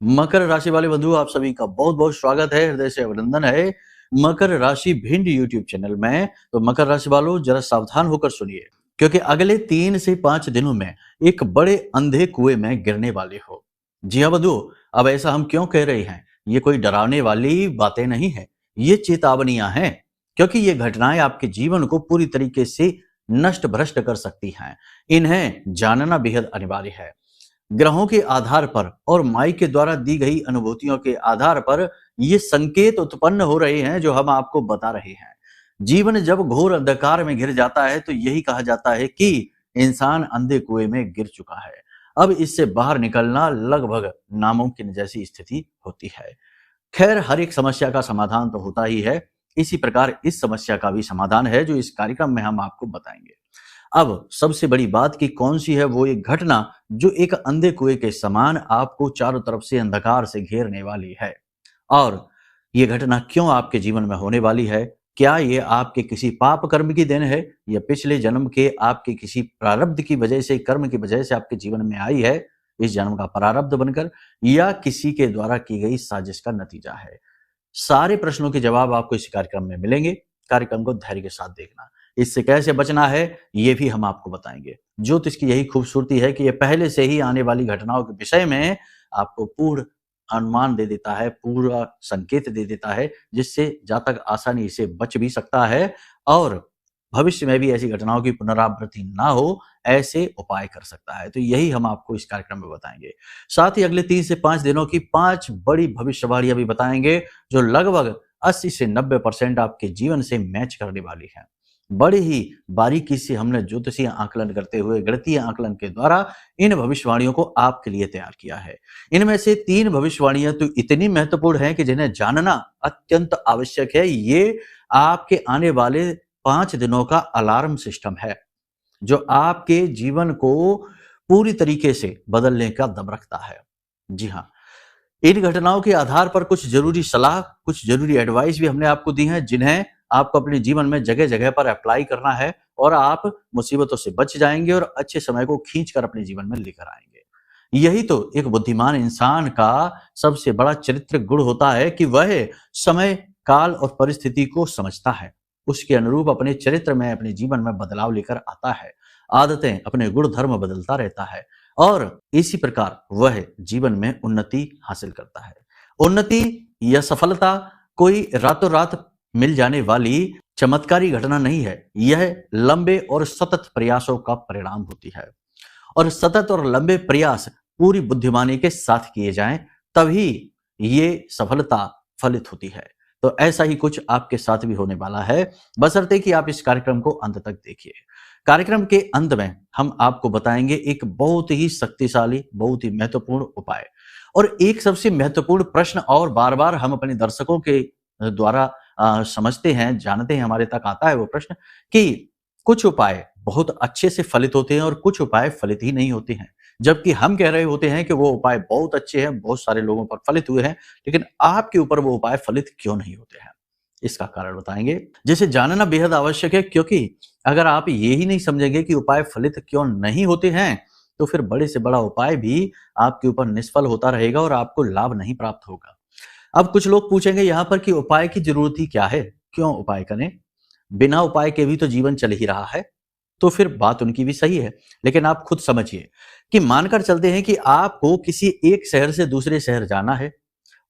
मकर राशि वाले बंधु, आप सभी का बहुत बहुत स्वागत है, हृदय से अभिनंदन है मकर राशि भिंड यूट्यूब चैनल में। तो मकर राशि वालों, जरा सावधान होकर सुनिए, क्योंकि अगले 3 से 5 दिनों में एक बड़े अंधे कुएं में गिरने वाले हो। जी हाँ बंधु, अब ऐसा हम क्यों कह रहे हैं? ये कोई डरावने वाली बातें नहीं है, ये चेतावनियां हैं, क्योंकि ये घटनाएं आपके जीवन को पूरी तरीके से नष्ट भ्रष्ट कर सकती हैं। इन्हें जानना बेहद अनिवार्य है। ग्रहों के आधार पर और माई के द्वारा दी गई अनुभूतियों के आधार पर ये संकेत उत्पन्न हो रहे हैं जो हम आपको बता रहे हैं। जीवन जब घोर अंधकार में घिर जाता है तो यही कहा जाता है कि इंसान अंधे कुएं में गिर चुका है। अब इससे बाहर निकलना लगभग नामुमकिन जैसी स्थिति होती है। खैर, हर एक समस्या का समाधान तो होता ही है। इसी प्रकार इस समस्या का भी समाधान है जो इस कार्यक्रम में हम आपको बताएंगे। अब सबसे बड़ी बात कि कौन सी है वो एक घटना जो एक अंधे कुएं के समान आपको चारों तरफ से अंधकार से घेरने वाली है। और ये घटना क्यों आपके जीवन में होने वाली है? क्या ये आपके किसी पाप कर्म की देन है, या पिछले जन्म के आपके किसी प्रारब्ध की वजह से, कर्म की वजह से आपके जीवन में आई है, इस जन्म का प्रारब्ध बनकर, या किसी के द्वारा की गई साजिश का नतीजा है? सारे प्रश्नों के जवाब आपको इस कार्यक्रम में मिलेंगे। कार्यक्रम को धैर्य के साथ देखना। इससे कैसे बचना है ये भी हम आपको बताएंगे। ज्योतिष की यही खूबसूरती है कि ये पहले से ही आने वाली घटनाओं के विषय में आपको पूर्ण अनुमान दे देता है, पूरा संकेत दे देता है, जिससे जातक आसानी से बच भी सकता है और भविष्य में भी ऐसी घटनाओं की पुनरावृत्ति ना हो, ऐसे उपाय कर सकता है। तो यही हम आपको इस कार्यक्रम में बताएंगे। साथ ही अगले 3 से 5 दिनों की 5 बड़ी भविष्यवाणियां भी बताएंगे जो लगभग 80 से 90% आपके जीवन से मैच करने वाली है। बड़े ही बारीकी से हमने ज्योतिषीय आकलन करते हुए, गणितीय आकलन के द्वारा इन भविष्यवाणियों को आपके लिए तैयार किया है। इनमें से 3 भविष्यवाणियां तो इतनी महत्वपूर्ण हैं कि जिन्हें जानना अत्यंत आवश्यक है। ये आपके आने वाले 5 दिनों का अलार्म सिस्टम है, जो आपके जीवन को पूरी तरीके से बदलने का दम रखता है। जी हाँ, इन घटनाओं के आधार पर कुछ जरूरी सलाह, कुछ जरूरी एडवाइस भी हमने आपको दी है, जिन्हें आपको अपने जीवन में जगह जगह पर अप्लाई करना है और आप मुसीबतों से बच जाएंगे और अच्छे समय को खींच कर अपने जीवन में लेकर आएंगे। यही तो एक बुद्धिमान इंसान का सबसे बड़ा चरित्र गुण होता है कि वह समय, काल और परिस्थिति को समझता है, उसके अनुरूप अपने चरित्र में, अपने जीवन में बदलाव लेकर आता है, आदतें, अपने गुण धर्म बदलता रहता है और इसी प्रकार वह जीवन में उन्नति हासिल करता है। उन्नति या सफलता कोई रातों रात मिल जाने वाली चमत्कारी घटना नहीं है। यह लंबे और सतत प्रयासों का परिणाम होती है, और सतत और लंबे प्रयास पूरी बुद्धिमानी के साथ किए जाएं, तभी ये सफलता फलित होती है। तो ऐसा ही कुछ आपके साथ भी होने वाला है, बशर्ते कि आप इस कार्यक्रम को अंत तक देखिए। कार्यक्रम के अंत में हम आपको बताएंगे एक बहुत ही शक्तिशाली, बहुत ही महत्वपूर्ण उपाय, और एक सबसे महत्वपूर्ण प्रश्न और बार बार हम अपने दर्शकों के द्वारा समझते हैं, जानते हैं, हमारे तक आता है वो प्रश्न कि कुछ उपाय बहुत अच्छे से फलित होते हैं और कुछ उपाय फलित ही नहीं होते हैं, जबकि हम कह रहे होते हैं कि वो उपाय बहुत अच्छे हैं, बहुत सारे लोगों पर फलित हुए हैं, लेकिन आपके ऊपर वो उपाय फलित क्यों नहीं होते हैं? इसका कारण बताएंगे, जिसे जानना बेहद आवश्यक है, क्योंकि अगर आप ये ही नहीं समझेंगे कि उपाय फलित क्यों नहीं होते हैं, तो फिर बड़े से बड़ा उपाय भी आपके ऊपर निष्फल होता रहेगा और आपको लाभ नहीं प्राप्त होगा। अब कुछ लोग पूछेंगे यहाँ पर कि उपाय की जरूरत ही क्या है, क्यों उपाय करें? बिना उपाय के भी तो जीवन चल ही रहा है। तो फिर बात उनकी भी सही है, लेकिन आप खुद समझिए कि मानकर चलते हैं कि आपको किसी एक शहर से दूसरे शहर जाना है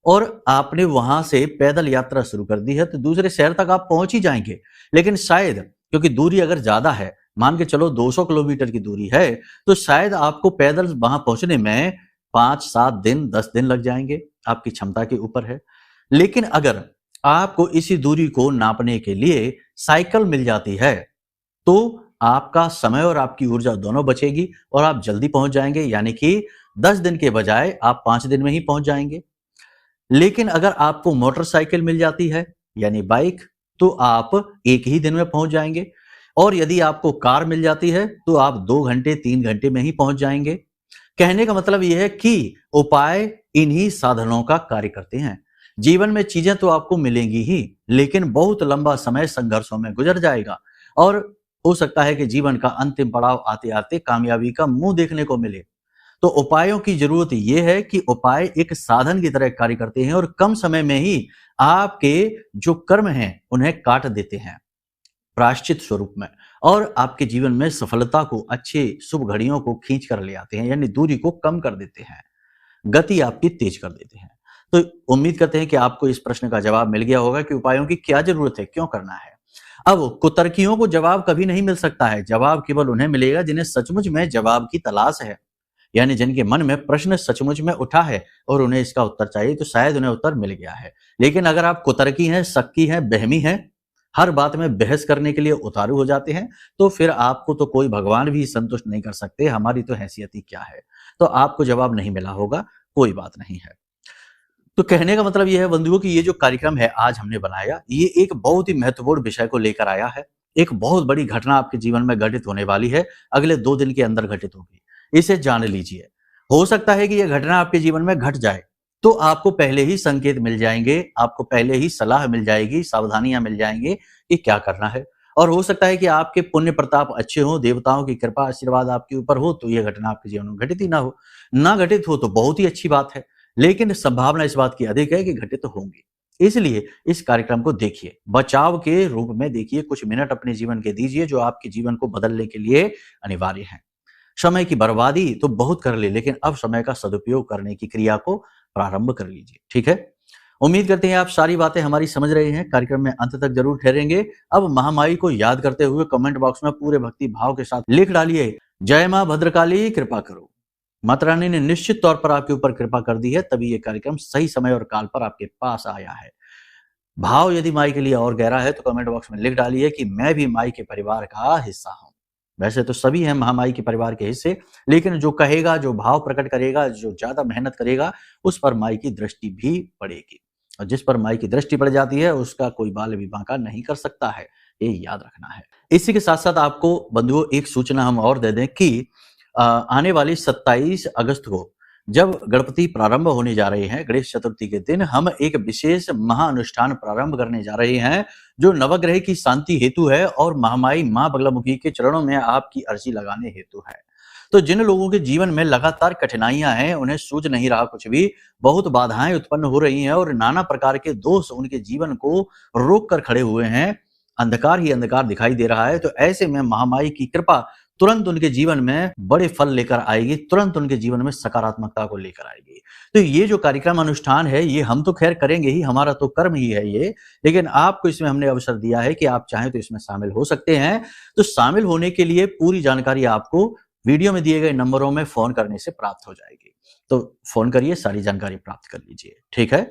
और आपने वहां से पैदल यात्रा शुरू कर दी है, तो दूसरे शहर तक आप पहुंच ही जाएंगे। लेकिन शायद, क्योंकि दूरी अगर ज्यादा है, मान के चलो 200 किलोमीटर की दूरी है, तो शायद आपको पैदल वहां पहुंचने में 5-7 दिन, 10 दिन लग जाएंगे, आपकी क्षमता के ऊपर है। लेकिन अगर आपको इसी दूरी को नापने के लिए साइकिल मिल जाती है, तो आपका समय और आपकी ऊर्जा दोनों बचेगी और आप जल्दी पहुंच जाएंगे, यानी कि 10 दिन के बजाय आप 5 दिन में ही पहुंच जाएंगे। लेकिन अगर आपको मोटरसाइकिल मिल जाती है, यानी बाइक, तो आप 1 ही दिन में पहुंच जाएंगे, और यदि आपको कार मिल जाती है तो आप 2 घंटे, 3 घंटे में ही पहुंच जाएंगे। कहने का मतलब यह है कि उपाय इन्हीं साधनों का कार्य करते हैं। जीवन में चीजें तो आपको मिलेंगी ही, लेकिन बहुत लंबा समय संघर्षों में गुजर जाएगा और हो सकता है कि जीवन का अंतिम पड़ाव आते आते कामयाबी का मुंह देखने को मिले। तो उपायों की जरूरत यह है कि उपाय एक साधन की तरह कार्य करते हैं और कम समय में ही आपके जो कर्म हैं उन्हें काट देते हैं प्रायश्चित स्वरूप में, और आपके जीवन में सफलता को, अच्छे शुभ घड़ियों को खींच कर ले आते हैं, यानी दूरी को कम कर देते हैं, गति आपकी तेज कर देते हैं। तो उम्मीद करते हैं कि आपको इस प्रश्न का जवाब मिल गया होगा कि उपायों की क्या जरूरत है, क्यों करना है। अब कुतर्कियों को जवाब कभी नहीं मिल सकता है, जवाब केवल उन्हें मिलेगा जिन्हें सचमुच में जवाब की तलाश है, यानी जिनके मन में प्रश्न सचमुच में उठा है और उन्हें इसका उत्तर चाहिए, तो शायद उन्हें उत्तर मिल गया है। लेकिन अगर आप कुतर्की हैं, शक्की हैं, बहमी हैं, हर बात में बहस करने के लिए उतारू हो जाते हैं, तो फिर आपको तो कोई भगवान भी संतुष्ट नहीं कर सकते, हमारी तो हैसियत ही क्या है। तो आपको जवाब नहीं मिला होगा, कोई बात नहीं है। तो कहने का मतलब यह है बंधुओं कि ये जो कार्यक्रम है आज हमने बनाया, ये एक बहुत ही महत्वपूर्ण विषय को लेकर आया है। एक बहुत बड़ी घटना आपके जीवन में घटित होने वाली है, अगले 2 दिन के अंदर घटित होगी। इसे जान लीजिए। हो सकता है कि यह घटना आपके जीवन में घट जाए, तो आपको पहले ही संकेत मिल जाएंगे, आपको पहले ही सलाह मिल जाएगी, सावधानियां मिल जाएंगी कि क्या करना है। और हो सकता है कि आपके पुण्य प्रताप अच्छे हो, देवताओं की कृपा आशीर्वाद आपके ऊपर हो, तो यह घटना आपके जीवन में घटित ही ना हो। ना घटित हो तो बहुत ही अच्छी बात है, लेकिन संभावना इस बात की अधिक है कि घटित होंगी। इसलिए इस कार्यक्रम को देखिए, बचाव के रूप में देखिए, कुछ मिनट अपने जीवन के दीजिए जो आपके जीवन को बदलने के लिए अनिवार्य है। समय की बर्बादी तो बहुत कर ली, लेकिन अब समय का सदुपयोग करने की क्रिया को प्रारंभ कर लीजिए। ठीक है, उम्मीद करते हैं आप सारी बातें हमारी समझ रहे हैं, कार्यक्रम में अंत तक जरूर ठहरेंगे। अब महामाई को याद करते हुए कमेंट बॉक्स में पूरे भक्ति भाव के साथ लिख डालिए, जय मां भद्रकाली कृपा करो। माता रानी ने निश्चित तौर पर आपके ऊपर कृपा कर दी है, तभी ये कार्यक्रम सही समय और काल पर आपके पास आया है। भाव यदि माई के लिए और गहरा है तो कमेंट बॉक्स में लिख डालिए कि मैं भी माई के परिवार का हिस्सा हूं। वैसे तो सभी हैं महामाई के परिवार के हिस्से, लेकिन जो कहेगा, जो भाव प्रकट करेगा, जो ज्यादा मेहनत करेगा, उस पर माई की दृष्टि भी पड़ेगी, और जिस पर माई की दृष्टि पड़ जाती है उसका कोई बाल भी बांका नहीं कर सकता है, ये याद रखना है। इसी के साथ साथ आपको बंधुओं एक सूचना हम और दे दें कि आने वाली 27 अगस्त को जब गणपति प्रारंभ होने जा रहे हैं, गणेश चतुर्थी के दिन हम एक विशेष महाअनुष्ठान प्रारंभ करने जा रहे हैं, जो नवग्रह की शांति हेतु है और महामाई मां बगलामुखी के चरणों में आपकी अर्जी लगाने हेतु है। तो जिन लोगों के जीवन में लगातार कठिनाइयां हैं, उन्हें सूझ नहीं रहा कुछ भी, बहुत बाधाएं उत्पन्न हो रही हैं और नाना प्रकार के दोष उनके जीवन को रोक कर खड़े हुए हैं, अंधकार ही अंधकार दिखाई दे रहा है, तो ऐसे में महामाई की कृपा तुरंत उनके जीवन में बड़े फल लेकर आएगी, तुरंत उनके जीवन में सकारात्मकता को लेकर आएगी। तो ये जो कार्यक्रम अनुष्ठान है, ये हम तो खैर करेंगे ही, हमारा तो कर्म ही है ये, लेकिन आपको इसमें हमने अवसर दिया है कि आप चाहें तो इसमें शामिल हो सकते हैं। तो शामिल होने के लिए पूरी जानकारी आपको वीडियो में दिए गए नंबरों में फोन करने से प्राप्त हो जाएगी, तो फोन करिए, सारी जानकारी प्राप्त कर लीजिए। ठीक है,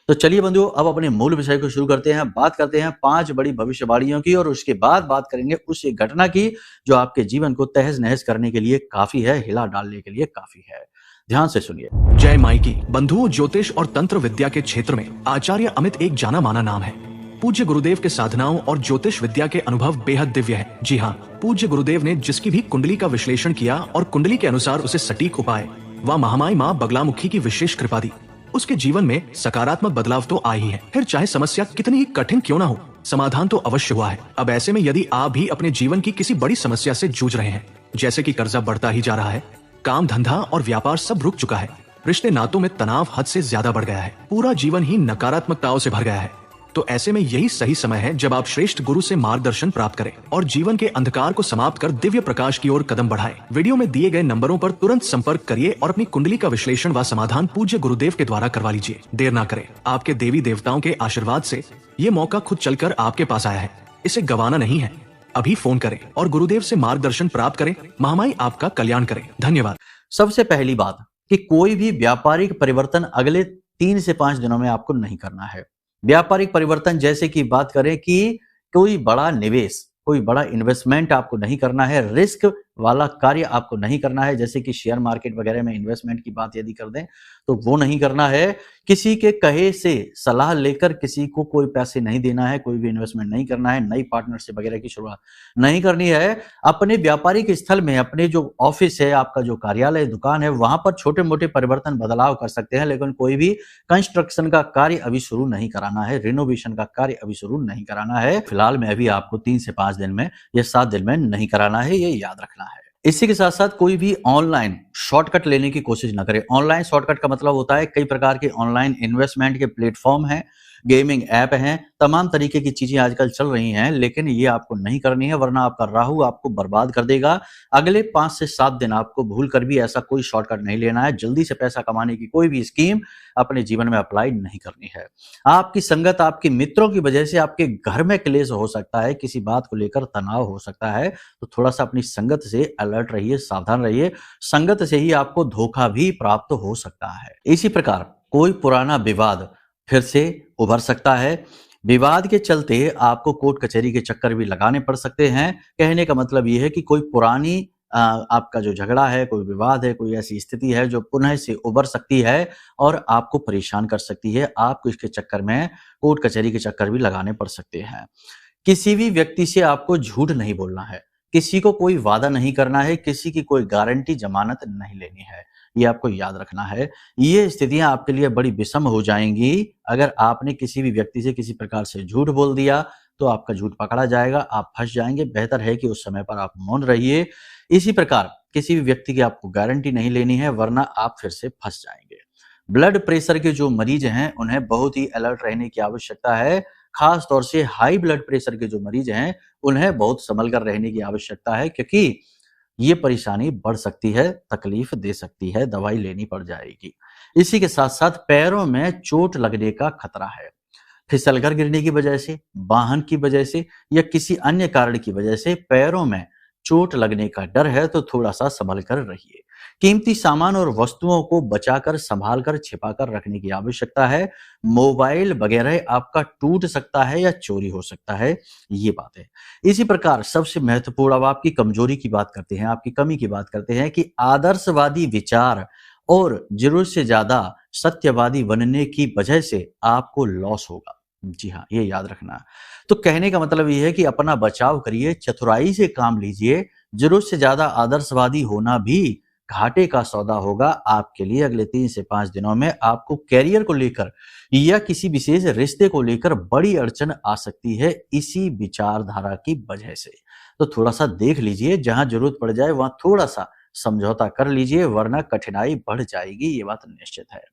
तो चलिए बंधुओं, अब अपने मूल विषय को शुरू करते हैं। बात करते हैं 5 बड़ी भविष्यवाणियों की, और उसके बाद बात करेंगे उस एक घटना की जो आपके जीवन को तहस नहस करने के लिए काफी है, हिला डालने के लिए काफी है। ध्यान से सुनिए। जय माई की। बंधुओं, ज्योतिष और तंत्र विद्या के क्षेत्र में आचार्य अमित एक जाना माना नाम है। पूज्य गुरुदेव के साधनाओं और ज्योतिष विद्या के अनुभव बेहद दिव्य है। जी हाँ, पूज्य गुरुदेव ने जिसकी भी कुंडली का विश्लेषण किया और कुंडली के अनुसार उसे सटीक उपाय व महामाई माँ बगलामुखी की विशेष कृपा दी, उसके जीवन में सकारात्मक बदलाव तो आ ही है। फिर चाहे समस्या कितनी ही कठिन क्यों ना हो, समाधान तो अवश्य हुआ है। अब ऐसे में यदि आप भी अपने जीवन की किसी बड़ी समस्या से जूझ रहे हैं, जैसे कि कर्जा बढ़ता ही जा रहा है, काम धंधा और व्यापार सब रुक चुका है, रिश्ते नातों में तनाव हद से ज्यादा बढ़ गया है, पूरा जीवन ही नकारात्मकताओं से भर गया है, तो ऐसे में यही सही समय है जब आप श्रेष्ठ गुरु से मार्गदर्शन प्राप्त करें और जीवन के अंधकार को समाप्त कर दिव्य प्रकाश की ओर कदम बढ़ाएं। वीडियो में दिए गए नंबरों पर तुरंत संपर्क करिए और अपनी कुंडली का विश्लेषण व समाधान पूज्य गुरुदेव के द्वारा करवा लीजिए। देर ना करें, आपके देवी देवताओं के आशीर्वाद से ये मौका खुद चलकर आपके पास आया है, इसे गंवाना नहीं है। अभी फोन करें और गुरुदेव से मार्गदर्शन प्राप्त करें। महामाई आपका कल्याण करें। धन्यवाद। सबसे पहली बात कि कोई भी व्यापारिक परिवर्तन अगले 3 से 5 दिनों में आपको नहीं करना है। व्यापारिक परिवर्तन जैसे कि बात करें कि कोई बड़ा निवेश, कोई बड़ा इन्वेस्टमेंट आपको नहीं करना है, रिस्क वाला कार्य आपको नहीं करना है, जैसे कि शेयर मार्केट वगैरह में इन्वेस्टमेंट की बात यदि कर दें तो वो नहीं करना है। किसी के कहे से सलाह लेकर किसी को कोई पैसे नहीं देना है, कोई भी इन्वेस्टमेंट नहीं करना है, नई पार्टनरशिप वगैरह की शुरुआत नहीं करनी है। अपने व्यापारिक स्थल में, अपने जो ऑफिस है, आपका जो कार्यालय दुकान है, वहां पर छोटे मोटे परिवर्तन बदलाव कर सकते हैं, लेकिन कोई भी कंस्ट्रक्शन का कार्य अभी शुरू नहीं कराना है, रिनोवेशन का कार्य अभी शुरू नहीं कराना है। फिलहाल में अभी आपको 3 से 5 दिन में या 7 दिन में नहीं कराना है, ये याद रखना है। इसी के साथ साथ कोई भी ऑनलाइन शॉर्टकट लेने की कोशिश ना करें। ऑनलाइन शॉर्टकट का मतलब होता है कई प्रकार के ऑनलाइन इन्वेस्टमेंट के प्लेटफॉर्म हैं, गेमिंग ऐप हैं, तमाम तरीके की चीजें आजकल चल रही हैं, लेकिन ये आपको नहीं करनी है, वरना आपका राहु आपको बर्बाद कर देगा। अगले 5 से 7 दिन आपको भूल कर भी ऐसा कोई शॉर्टकट नहीं लेना है। जल्दी से पैसा कमाने की कोई भी स्कीम अपने जीवन में अप्लाई नहीं करनी है। आपकी संगत, आपके मित्रों की वजह से आपके घर में क्लेश हो सकता है, किसी बात को लेकर तनाव हो सकता है, तो थोड़ा सा अपनी संगत से अलर्ट रहिए, सावधान रहिए। संगत से ही आपको धोखा भी प्राप्त हो सकता है। इसी प्रकार कोई पुराना विवाद फिर से उभर सकता है। विवाद के चलते आपको कोर्ट कचहरी के चक्कर भी लगाने पड़ सकते हैं। कहने का मतलब ये है कि कोई पुरानी आपका जो झगड़ा है, कोई विवाद है, कोई ऐसी स्थिति है जो पुनः से उभर सकती है और आपको परेशान कर सकती है। आपको इसके चक्कर में कोर्ट कचहरी के चक्कर भी लगाने पड़ सकते हैं। किसी भी व्यक्ति से आपको झूठ नहीं बोलना है, किसी को कोई वादा नहीं करना है, किसी की कोई गारंटी जमानत नहीं लेनी है, ये आपको याद रखना है। ये स्थितियां आपके लिए बड़ी विषम हो जाएंगी। अगर आपने किसी भी व्यक्ति से किसी प्रकार से झूठ बोल दिया तो आपका झूठ पकड़ा जाएगा, आप फंस जाएंगे। बेहतर है कि उस समय पर आप मौन रहिए। इसी प्रकार किसी भी व्यक्ति की आपको गारंटी नहीं लेनी है, वरना आप फिर से फंस जाएंगे। ब्लड प्रेशर के जो मरीज हैं उन्हें बहुत ही अलर्ट रहने की आवश्यकता है। खास तौर से हाई ब्लड प्रेशर के जो मरीज हैं उन्हें बहुत संभल कर रहने की आवश्यकता है, क्योंकि ये परेशानी बढ़ सकती है, तकलीफ दे सकती है, दवाई लेनी पड़ जाएगी। इसी के साथ साथ पैरों में चोट लगने का खतरा है। फिसलकर गिरने की वजह से, वाहन की वजह से या किसी अन्य कारण की वजह से पैरों में चोट लगने का डर है, तो थोड़ा सा संभल कर रहिए। कीमती सामान और वस्तुओं को बचाकर, संभाल कर, छिपा कर रखने की आवश्यकता है। मोबाइल वगैरह आपका टूट सकता है या चोरी हो सकता है, ये बात है। इसी प्रकार सबसे महत्वपूर्ण, अब आपकी कमजोरी की बात करते हैं, आपकी कमी की बात करते हैं, कि आदर्शवादी विचार और जरूरत से ज्यादा सत्यवादी बनने की वजह से आपको लॉस होगा। जी हाँ, ये याद रखना। तो कहने का मतलब ये है कि अपना बचाव करिए, चतुराई से काम लीजिए। जरूरत से ज्यादा आदर्शवादी होना भी घाटे का सौदा होगा आपके लिए। अगले 3 से 5 दिनों में आपको कैरियर को लेकर या किसी विशेष रिश्ते को लेकर बड़ी अड़चन आ सकती है, इसी विचारधारा की वजह से। तो थोड़ा सा देख लीजिए, जहां जरूरत पड़ जाए वहां थोड़ा सा समझौता कर लीजिए, वरना कठिनाई बढ़ जाएगी, ये बात निश्चित है।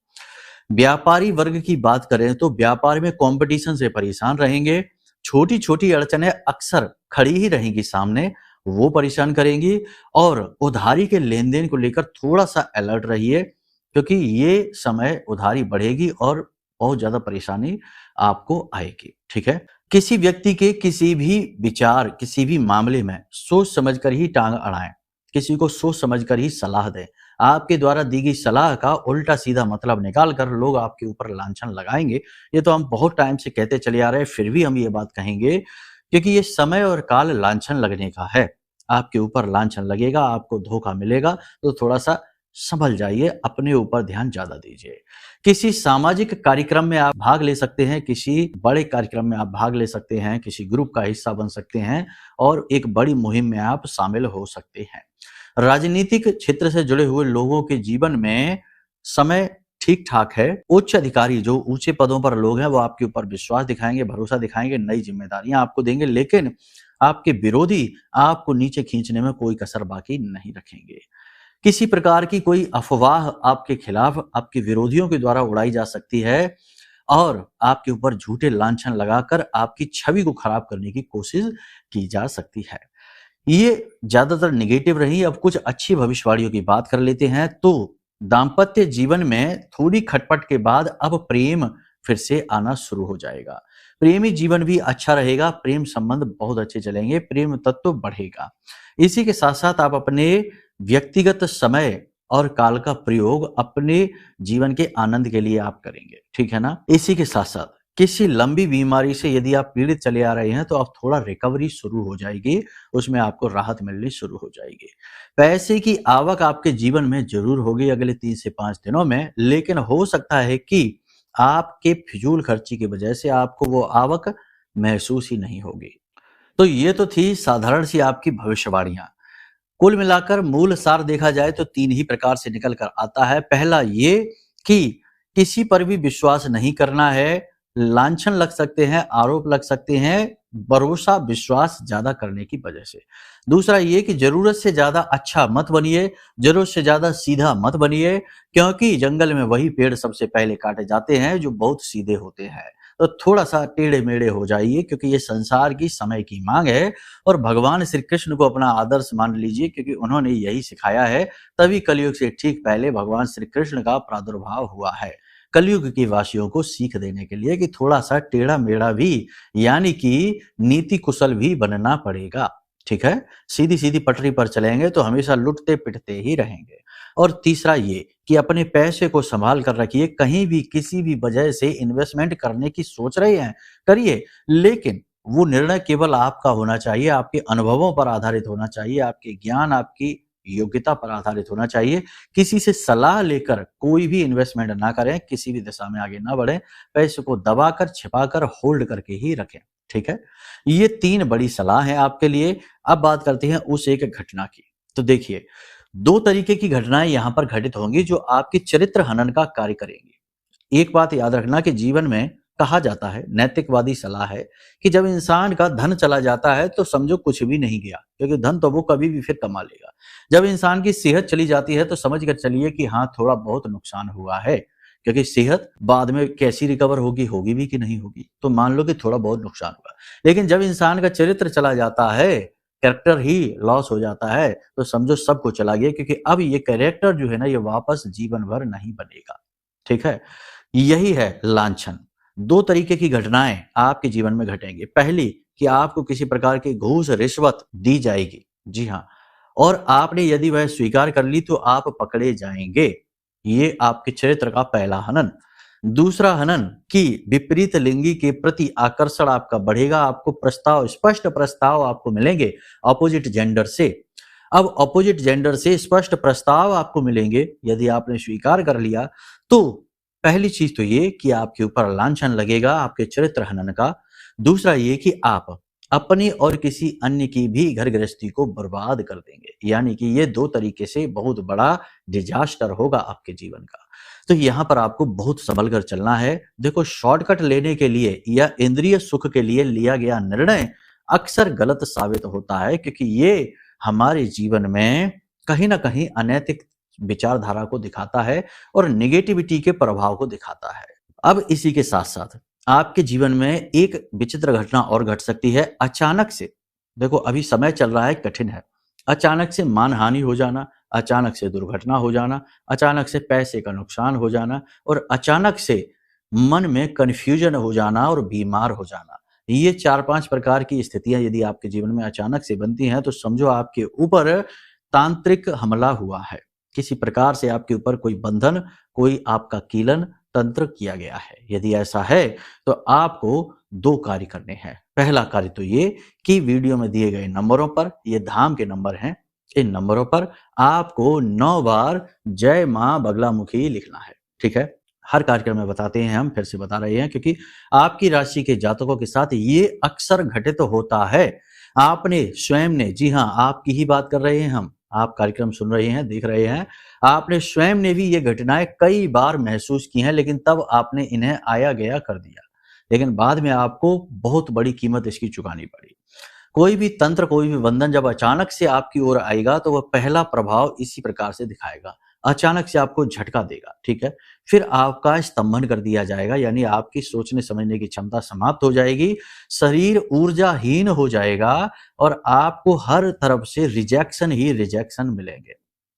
व्यापारी वर्ग की बात करें तो व्यापार में कंपटीशन से परेशान रहेंगे। छोटी छोटी अड़चनें अक्सर खड़ी ही रहेंगी सामने, वो परेशान करेंगी। और उधारी के लेन देन को लेकर थोड़ा सा अलर्ट रहिए, क्योंकि ये समय उधारी बढ़ेगी और बहुत ज्यादा परेशानी आपको आएगी। ठीक है, किसी व्यक्ति के किसी भी विचार, किसी भी मामले में सोच समझकर ही टांग अड़ाएं, किसी को सोच समझकर ही सलाह दें। आपके द्वारा दी गई सलाह का उल्टा सीधा मतलब निकाल कर लोग आपके ऊपर लांछन लगाएंगे। ये तो हम बहुत टाइम से कहते चले आ रहे हैं, फिर भी हम ये बात कहेंगे, क्योंकि ये समय और काल लांछन लगने का है। आपके ऊपर लांछन लगेगा, आपको धोखा मिलेगा, तो थोड़ा सा संभल जाइए, अपने ऊपर ध्यान ज्यादा दीजिए। किसी सामाजिक कार्यक्रम में आप भाग ले सकते हैं, किसी बड़े कार्यक्रम में आप भाग ले सकते हैं, किसी ग्रुप का हिस्सा बन सकते हैं और एक बड़ी मुहिम में आप शामिल हो सकते हैं। राजनीतिक क्षेत्र से जुड़े हुए लोगों के जीवन में समय ठीक ठाक है। उच्च अधिकारी, जो ऊंचे पदों पर लोग हैं, वो आपके ऊपर विश्वास दिखाएंगे, भरोसा दिखाएंगे, नई जिम्मेदारियां आपको देंगे, लेकिन आपके विरोधी आपको नीचे खींचने में कोई कसर बाकी नहीं रखेंगे। किसी प्रकार की कोई अफवाह आपके खिलाफ, आपके विरोधियों के द्वारा उड़ाई जा सकती है और आपके ऊपर झूठे लांछन लगाकर आपकी छवि को खराब करने की कोशिश की जा सकती है। ये ज्यादातर निगेटिव रही। अब कुछ अच्छी भविष्यवाणियों की बात कर लेते हैं। तो दाम्पत्य जीवन में थोड़ी खटपट के बाद अब प्रेम फिर से आना शुरू हो जाएगा। प्रेमी जीवन भी अच्छा रहेगा, प्रेम संबंध बहुत अच्छे चलेंगे, प्रेम तत्व बढ़ेगा। इसी के साथ साथ आप अपने व्यक्तिगत समय और काल का प्रयोग अपने जीवन के आनंद के लिए आप करेंगे, ठीक है ना। इसी के साथ साथ किसी लंबी बीमारी से यदि आप पीड़ित चले आ रहे हैं तो अब थोड़ा रिकवरी शुरू हो जाएगी, उसमें आपको राहत मिलनी शुरू हो जाएगी। पैसे की आवक आपके जीवन में जरूर होगी अगले 3 से 5 दिनों में, लेकिन हो सकता है कि आपके फिजूल खर्ची की वजह से आपको वो आवक महसूस ही नहीं होगी। तो ये तो थी साधारण सी आपकी भविष्यवाणियां। कुल मिलाकर मूल सार देखा जाए तो 3 ही प्रकार से निकल कर आता है। पहला ये कि किसी पर भी विश्वास नहीं करना है। लांछन लग सकते हैं, आरोप लग सकते हैं, भरोसा विश्वास ज्यादा करने की वजह से। दूसरा ये कि जरूरत से ज्यादा अच्छा मत बनिए, जरूरत से ज्यादा सीधा मत बनिए, क्योंकि जंगल में वही पेड़ सबसे पहले काटे जाते हैं जो बहुत सीधे होते हैं। तो थोड़ा सा टेढ़े मेढ़े हो जाइए, क्योंकि ये संसार की समय की मांग है। और भगवान श्री कृष्ण को अपना आदर्श मान लीजिए, क्योंकि उन्होंने यही सिखाया है। तभी कलयुग से ठीक पहले भगवान श्री कृष्ण का प्रादुर्भाव हुआ है, कलयुग के वासियों को सीख देने के लिए कि थोड़ा सा टेढ़ा मेढ़ा भी, यानी कि नीति कुशल भी बनना पड़ेगा। ठीक है, सीधी सीधी पटरी पर चलेंगे तो हमेशा लुटते पिटते ही रहेंगे। और तीसरा ये कि अपने पैसे को संभाल कर रखिए, कहीं भी किसी भी वजह से इन्वेस्टमेंट करने की सोच रहे हैं करिए, लेकिन वो निर्णय केवल आपका होना चाहिए, आपके अनुभवों पर आधारित होना चाहिए, आपके ज्ञान आपकी योग्यता पर आधारित होना चाहिए। किसी से सलाह लेकर कोई भी इन्वेस्टमेंट ना करें, किसी भी दिशा में आगे ना बढ़े, पैसे को दबाकर छिपाकर होल्ड करके ही रखें। ठीक है, ये 3 बड़ी सलाह है आपके लिए। अब बात करते हैं उस एक घटना की। तो देखिए, 2 तरीके की घटनाएं यहां पर घटित होंगी जो आपके चरित्र हनन का कार्य करेंगी। एक बात याद रखना कि जीवन में कहा जाता है, नैतिकवादी सलाह है कि जब इंसान का धन चला जाता है तो समझो कुछ भी नहीं गया, क्योंकि धन तो वो कभी भी फिर कमा लेगा। जब इंसान की सेहत चली जाती है तो समझ कर चलिए कि हाँ, थोड़ा बहुत नुकसान हुआ है, क्योंकि सेहत बाद में कैसी रिकवर होगी, होगी भी कि नहीं होगी, तो मान लो कि थोड़ा बहुत नुकसान हुआ। लेकिन जब इंसान का चरित्र चला जाता है, कैरेक्टर ही लॉस हो जाता है, तो समझो सब कुछ चला गया, क्योंकि अब ये कैरेक्टर जो है ना, ये वापस जीवन भर नहीं बनेगा। ठीक है, यही है लांछन। 2 तरीके की घटनाएं आपके जीवन में घटेंगी। पहली कि आपको किसी प्रकार की घूस रिश्वत दी जाएगी, जी हाँ, और आपने यदि वह स्वीकार कर ली तो आप पकड़े जाएंगे। ये आपके चरित्र का पहला हनन। दूसरा हनन कि विपरीत लिंगी के प्रति आकर्षण आपका बढ़ेगा, आपको प्रस्ताव, स्पष्ट प्रस्ताव आपको मिलेंगे अपोजिट जेंडर से। अब अपोजिट जेंडर से स्पष्ट प्रस्ताव आपको मिलेंगे, यदि आपने स्वीकार कर लिया तो पहली चीज तो ये कि आपके ऊपर लांछन लगेगा आपके चरित्र हनन का। दूसरा ये कि आप अपनी और किसी अन्य की भी घर गृहस्थी को बर्बाद कर देंगे, यानी कि ये 2 तरीके से बहुत बड़ा डिजास्टर होगा आपके जीवन का। तो यहाँ पर आपको बहुत संभल कर चलना है। देखो, शॉर्टकट लेने के लिए या इंद्रिय सुख के लिए लिया गया निर्णय अक्सर गलत साबित होता है, क्योंकि ये हमारे जीवन में कहीं ना कहीं अनैतिक विचारधारा को दिखाता है और निगेटिविटी के प्रभाव को दिखाता है। अब इसी के साथ साथ आपके जीवन में एक विचित्र घटना और घट सकती है अचानक से। देखो, अभी समय चल रहा है, कठिन है। अचानक से मानहानि हो जाना, अचानक से दुर्घटना हो जाना, अचानक से पैसे का नुकसान हो जाना, और अचानक से मन में कंफ्यूजन हो जाना और बीमार हो जाना। ये 4-5 प्रकार की स्थितियां यदि आपके जीवन में अचानक से बनती हैं तो समझो आपके ऊपर तांत्रिक हमला हुआ है। किसी प्रकार से आपके ऊपर कोई बंधन, कोई आपका कीलन तंत्र किया गया है। यदि ऐसा है तो आपको 2 कार्य करने हैं। पहला कार्य तो ये कि वीडियो में दिए गए नंबरों पर, ये धाम के नंबर हैं, इन नंबरों पर आपको 9 बार जय मां बगलामुखी लिखना है। ठीक है, हर कार्यक्रम में बताते हैं, हम फिर से बता रहे हैं, क्योंकि आपकी राशि के जातकों के साथ ये अक्सर घटित होता है। आपने स्वयं ने, जी हाँ, आपकी ही बात कर रहे हैं हम, आप कार्यक्रम सुन रहे हैं, देख रहे हैं, आपने स्वयं ने भी ये घटनाएं कई बार महसूस की हैं, लेकिन तब आपने इन्हें आया गया कर दिया, लेकिन बाद में आपको बहुत बड़ी कीमत इसकी चुकानी पड़ी। कोई भी तंत्र, कोई भी बंधन जब अचानक से आपकी ओर आएगा तो वह पहला प्रभाव इसी प्रकार से दिखाएगा, अचानक से आपको झटका देगा। ठीक है, फिर आपका स्तंभन कर दिया जाएगा, यानी आपकी सोचने समझने की क्षमता समाप्त हो जाएगी, शरीर ऊर्जाहीन हो जाएगा और आपको हर तरफ से रिजेक्शन ही रिजेक्शन मिलेंगे।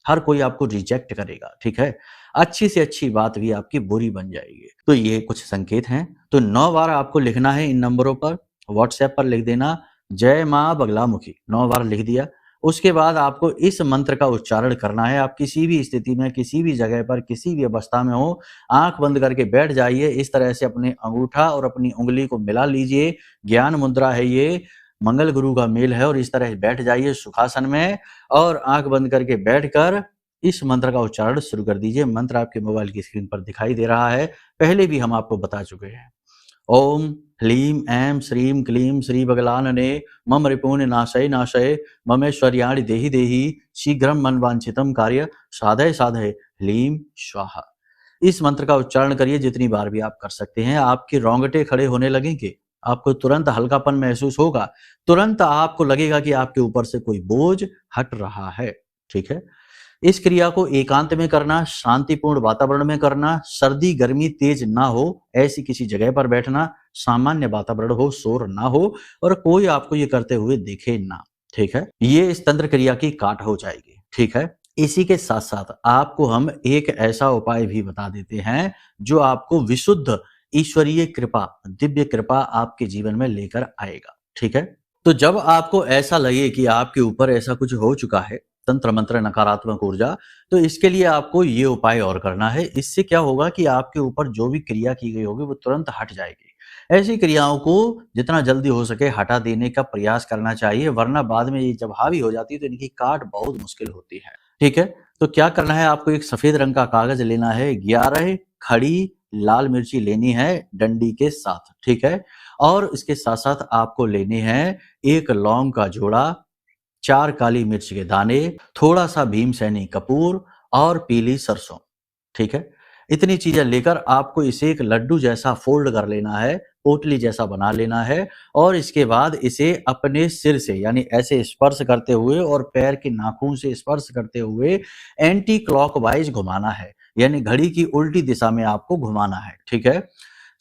हर कोई आपको रिजेक्ट करेगा। ठीक है, अच्छी से अच्छी बात भी आपकी बुरी बन जाएगी। तो ये कुछ संकेत हैं। तो 9 बार आपको लिखना है इन नंबरों पर, व्हाट्सएप पर लिख देना जय मां बगलामुखी, 9 बार लिख दिया। उसके बाद आपको इस मंत्र का उच्चारण करना है। आप किसी भी स्थिति में, किसी भी जगह पर, किसी भी अवस्था में हो, आंख बंद करके बैठ जाइए। इस तरह से अपने अंगूठा और अपनी उंगली को मिला लीजिए। ज्ञान मुद्रा है ये, मंगल गुरु का मेल है, और इस तरह बैठ जाइए सुखासन में और आंख बंद करके बैठकर इस मंत्र का उच्चारण शुरू कर दीजिए। मंत्र आपके मोबाइल की स्क्रीन पर दिखाई दे रहा है, पहले भी हम आपको बता चुके हैं। ओम ह्लीं ऐं श्रीं क्लीं श्री बगलानने मम रिपून नाशय नाशय ममेश्वर्याणि देहि देहि शीघ्रं मन वांछितं कार्य साधय साधय ह्लीं स्वाहा। इस मंत्र का उच्चारण करिए जितनी बार भी आप कर सकते हैं। आपके रोंगटे खड़े होने लगेंगे, आपको तुरंत हल्कापन महसूस होगा, तुरंत आपको लगेगा कि आपके ऊपर से कोई बोझ हट रहा है। ठीक है। इस क्रिया को एकांत में करना, शांतिपूर्ण वातावरण में करना, सर्दी गर्मी तेज ना हो ऐसी किसी जगह पर बैठना, सामान्य वातावरण हो, शोर ना हो और कोई आपको ये करते हुए दिखे ना। ठीक है। ये इस तंत्र क्रिया की काट हो जाएगी। ठीक है। इसी के साथ साथ आपको हम एक ऐसा उपाय भी बता देते हैं जो आपको विशुद्ध ईश्वरीय कृपा, दिव्य कृपा आपके जीवन में लेकर आएगा। ठीक है। तो जब आपको ऐसा लगे कि आपके ऊपर ऐसा कुछ हो चुका है, तंत्र मंत्र नकारात्मक ऊर्जा, तो इसके लिए आपको ये उपाय और करना है। इससे क्या होगा कि आपके ऊपर जो भी क्रिया की गई होगी वो तुरंत हट जाएगी। ऐसी क्रियाओं को जितना जल्दी हो सके हटा देने का प्रयास करना चाहिए, वरना बाद में ये जब हावी हो जाती है तो इनकी काट बहुत मुश्किल होती है। ठीक है। तो क्या करना है, आपको एक सफेद रंग का कागज लेना है, 11 खड़ी लाल मिर्ची लेनी है डंडी के साथ। ठीक है। और इसके साथ साथ आपको लेने हैं एक लौंग का जोड़ा, 4 काली मिर्च के दाने, थोड़ा सा भीमसेनी कपूर और पीली सरसों। ठीक है। इतनी चीजें लेकर आपको इसे एक लड्डू जैसा फोल्ड कर लेना है, पोटली जैसा बना लेना है और इसके बाद इसे अपने सिर से यानी ऐसे स्पर्श करते हुए और पैर के नाखून से स्पर्श करते हुए एंटी क्लॉकवाइज घुमाना है, यानी घड़ी की उल्टी दिशा में आपको घुमाना है। ठीक है।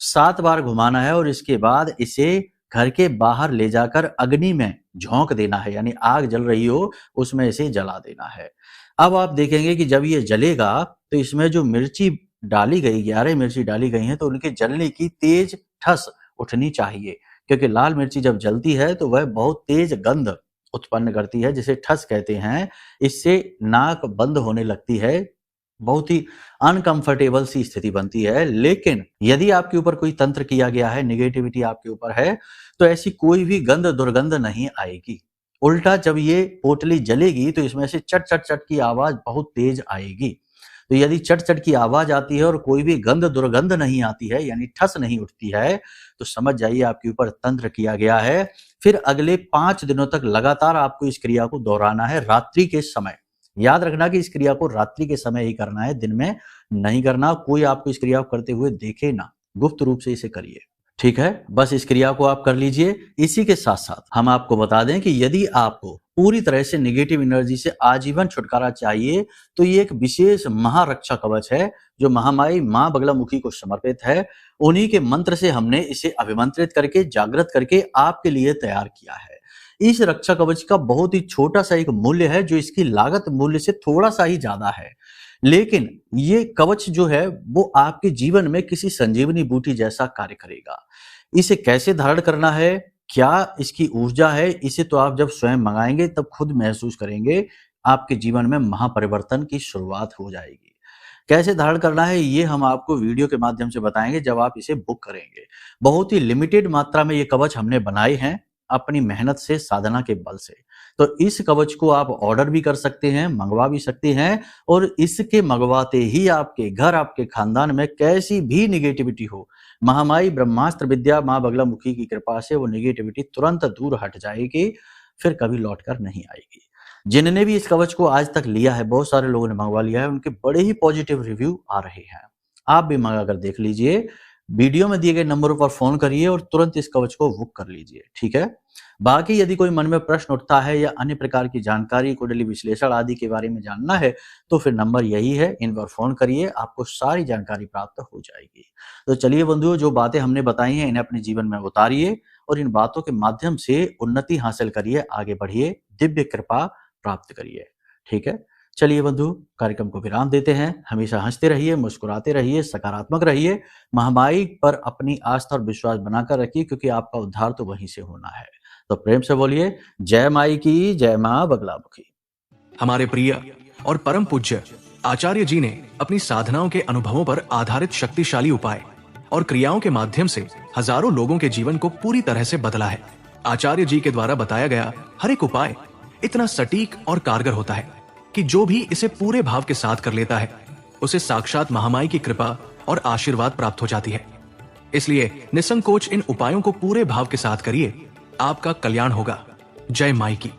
7 बार घुमाना है और इसके बाद इसे घर के बाहर ले जाकर अग्नि में झोंक देना है, यानी आग जल रही हो उसमें इसे जला देना है। अब आप देखेंगे कि जब ये जलेगा तो इसमें जो मिर्ची डाली गई, 11 मिर्ची डाली गई हैं, तो उनके जलने की तेज ठस उठनी चाहिए, क्योंकि लाल मिर्ची जब जलती है तो वह बहुत तेज गंध उत्पन्न करती है जिसे ठस कहते हैं। इससे नाक बंद होने लगती है, बहुत ही अनकंफर्टेबल सी स्थिति बनती है। लेकिन यदि आपके ऊपर कोई तंत्र किया गया है, नेगेटिविटी आपके ऊपर है, तो ऐसी कोई भी गंध दुर्गंध नहीं आएगी। उल्टा जब ये पोटली जलेगी तो इसमें से चट चट चट की आवाज बहुत तेज आएगी। तो यदि चट चट की आवाज आती है और कोई भी गंध दुर्गंध नहीं आती है, यानी ठस नहीं उठती है, तो समझ जाइए आपके ऊपर तंत्र किया गया है। फिर अगले 5 दिनों तक लगातार आपको इस क्रिया को दोहराना है रात्रि के समय। याद रखना कि इस क्रिया को रात्रि के समय ही करना है, दिन में नहीं करना। कोई आपको इस क्रिया को करते हुए देखे ना, गुप्त रूप से इसे करिए। ठीक है। बस इस क्रिया को आप कर लीजिए। इसी के साथ साथ हम आपको बता दें कि यदि आपको पूरी तरह से नेगेटिव एनर्जी से आजीवन छुटकारा चाहिए तो ये एक विशेष महारक्षा कवच है जो महामाई मां बगलामुखी को समर्पित है। उन्हीं के मंत्र से हमने इसे अभिमंत्रित करके, जागृत करके आपके लिए तैयार किया है। इस रक्षा कवच का बहुत ही छोटा सा एक मूल्य है जो इसकी लागत मूल्य से थोड़ा सा ही ज्यादा है, लेकिन ये कवच जो है वो आपके जीवन में किसी संजीवनी बूटी जैसा कार्य करेगा। इसे कैसे धारण करना है, क्या इसकी ऊर्जा है, इसे तो आप जब स्वयं मंगाएंगे तब खुद महसूस करेंगे। आपके जीवन में महापरिवर्तन की शुरुआत हो जाएगी। कैसे धारण करना है ये हम आपको वीडियो के माध्यम से बताएंगे जब आप इसे बुक करेंगे। बहुत ही लिमिटेड मात्रा में ये कवच हमने बनाए हैं अपनी मेहनत से, साधना के बल से। तो इस कवच को आप ऑर्डर भी कर सकते हैं, मंगवा भी सकते हैं और इसके मंगवाते ही आपके घर, आपके खानदान में कैसी भी निगेटिविटी हो, महामाई ब्रह्मास्त्र विद्या मां बगलामुखी की कृपा से वो निगेटिविटी तुरंत दूर हट जाएगी, फिर कभी लौट कर नहीं आएगी। जिनने भी इस कवच को आज तक लिया है, बहुत सारे लोगों ने मंगवा लिया है, उनके बड़े ही पॉजिटिव रिव्यू आ रहे हैं। आप भी मंगा कर देख लीजिए। वीडियो में दिए गए नंबरों पर फोन करिए और तुरंत इस कवच को बुक कर लीजिए। ठीक है। बाकी यदि कोई मन में प्रश्न उठता है या अन्य प्रकार की जानकारी, कुंडली विश्लेषण आदि के बारे में जानना है तो फिर नंबर यही है, इन पर फोन करिए, आपको सारी जानकारी प्राप्त हो जाएगी। तो चलिए बंधुओं, जो बातें हमने बताई हैं इन्हें अपने जीवन में उतारिए और इन बातों के माध्यम से उन्नति हासिल करिए, आगे बढ़िए, दिव्य कृपा प्राप्त करिए। ठीक है। चलिए बंधु, कार्यक्रम को विराम देते हैं। हमेशा हंसते रहिए, मुस्कुराते रहिए, सकारात्मक रहिए, महामाई पर अपनी आस्था और विश्वास बनाकर रखिए, क्योंकि आपका उद्धार तो वहीं से होना है। तो प्रेम से बोलिए, जय माई की, जय मां बगलामुखी। हमारे प्रिय और परम पूज्य आचार्य जी ने अपनी साधनाओं के अनुभवों पर आधारित शक्तिशाली उपाय और क्रियाओं के माध्यम से हजारों लोगों के जीवन को पूरी तरह से बदला है। आचार्य जी के द्वारा बताया गया हर एक उपाय इतना सटीक और कारगर होता है कि जो भी इसे पूरे भाव के साथ कर लेता है उसे साक्षात महामाई की कृपा और आशीर्वाद प्राप्त हो जाती है। इसलिए निसंकोच इन उपायों को पूरे भाव के साथ करिए, आपका कल्याण होगा। जय माई की।